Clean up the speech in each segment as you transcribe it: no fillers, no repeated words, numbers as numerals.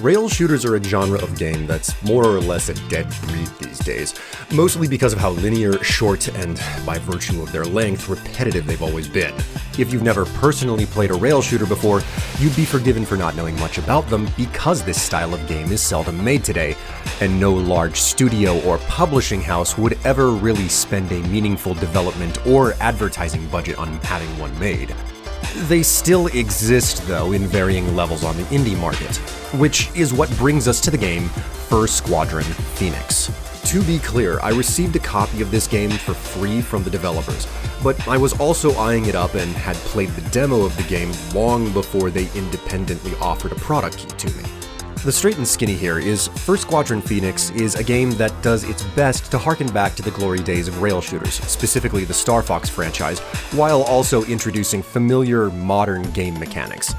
Rail shooters are a genre of game that's more or less a dead breed these days, mostly because of how linear, short, and, by virtue of their length, repetitive they've always been. If you've never personally played a rail shooter before, you'd be forgiven for not knowing much about them because this style of game is seldom made today, and no large studio or publishing house would ever really spend a meaningful development or advertising budget on having one made. They still exist, though, in varying levels on the indie market, which is what brings us to the game for Squadron Phoenix. To be clear, I received a copy of this game for free from the developers, but I was also eyeing it up and had played the demo of the game long before they independently offered a product key to me. The straight and skinny here is For Squadron Phoenix is a game that does its best to harken back to the glory days of rail shooters, specifically the Starfox franchise, while also introducing familiar, modern game mechanics.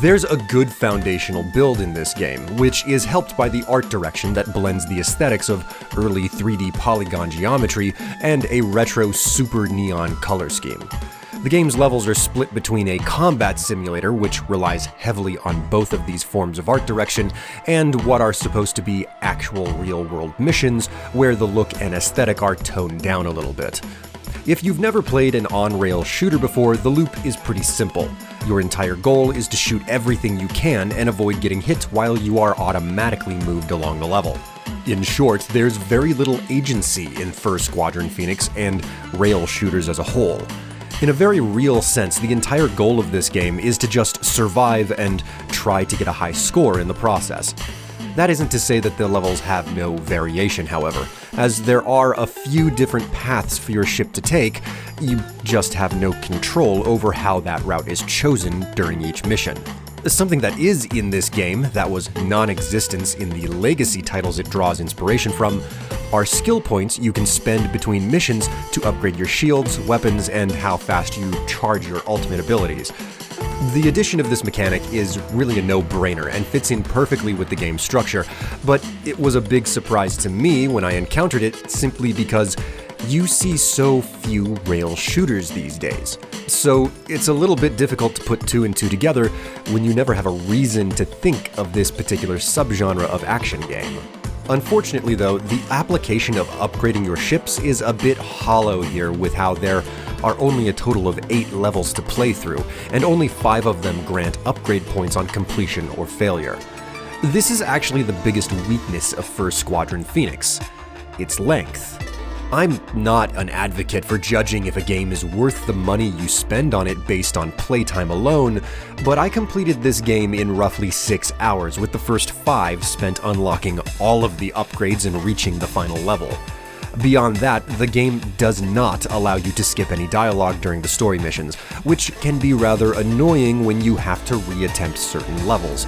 There's a good foundational build in this game, which is helped by the art direction that blends the aesthetics of early 3D polygon geometry and a retro super neon color scheme. The game's levels are split between a combat simulator, which relies heavily on both of these forms of art direction, and what are supposed to be actual real-world missions, where the look and aesthetic are toned down a little bit. If you've never played an on-rail shooter before, the loop is pretty simple. Your entire goal is to shoot everything you can and avoid getting hit while you are automatically moved along the level. In short, there's very little agency in First Squadron Phoenix and rail shooters as a whole. In a very real sense, the entire goal of this game is to just survive and try to get a high score in the process. That isn't to say that the levels have no variation, however, as there are a few different paths for your ship to take, you just have no control over how that route is chosen during each mission. Something that is in this game that was non-existent in the legacy titles it draws inspiration from are skill points you can spend between missions to upgrade your shields, weapons, and how fast you charge your ultimate abilities. The addition of this mechanic is really a no-brainer and fits in perfectly with the game's structure, but it was a big surprise to me when I encountered it simply because you see so few rail shooters these days. So it's a little bit difficult to put two and two together when you never have a reason to think of this particular subgenre of action game. Unfortunately, though, the application of upgrading your ships is a bit hollow here with how there are only a total of 8 levels to play through, and only 5 of them grant upgrade points on completion or failure. This is actually the biggest weakness of First Squadron Phoenix: its length. I'm not an advocate for judging if a game is worth the money you spend on it based on playtime alone, but I completed this game in roughly 6 hours, with the first 5 spent unlocking all of the upgrades and reaching the final level. Beyond that, the game does not allow you to skip any dialogue during the story missions, which can be rather annoying when you have to reattempt certain levels,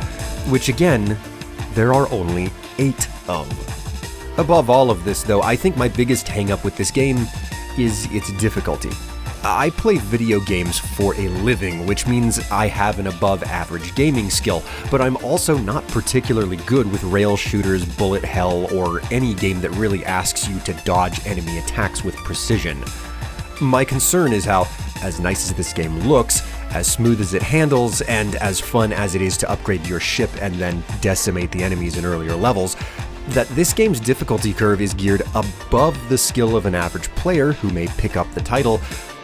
which again, there are only 8 of. Above all of this, though, I think my biggest hang-up with this game is its difficulty. I play video games for a living, which means I have an above-average gaming skill, but I'm also not particularly good with rail shooters, bullet hell, or any game that really asks you to dodge enemy attacks with precision. My concern is how, as nice as this game looks, as smooth as it handles, and as fun as it is to upgrade your ship and then decimate the enemies in earlier levels, that this game's difficulty curve is geared above the skill of an average player who may pick up the title,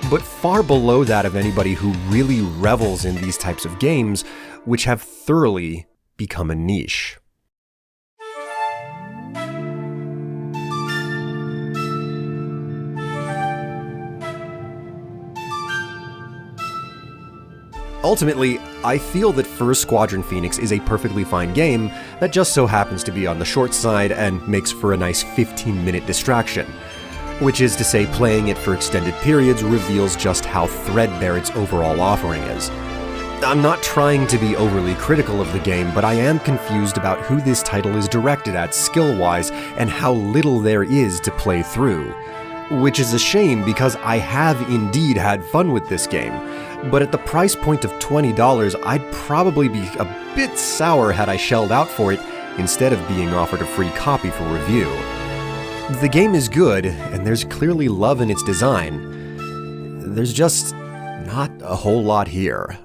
but far below that of anybody who really revels in these types of games, which have thoroughly become a niche. Ultimately, I feel that First Squadron Phoenix is a perfectly fine game that just so happens to be on the short side and makes for a nice 15-minute distraction. Which is to say, playing it for extended periods reveals just how threadbare its overall offering is. I'm not trying to be overly critical of the game, but I am confused about who this title is directed at skill-wise and how little there is to play through. Which is a shame because I have indeed had fun with this game, but at the price point of $20, I'd probably be a bit sour had I shelled out for it instead of being offered a free copy for review. The game is good, and there's clearly love in its design. There's just not a whole lot here.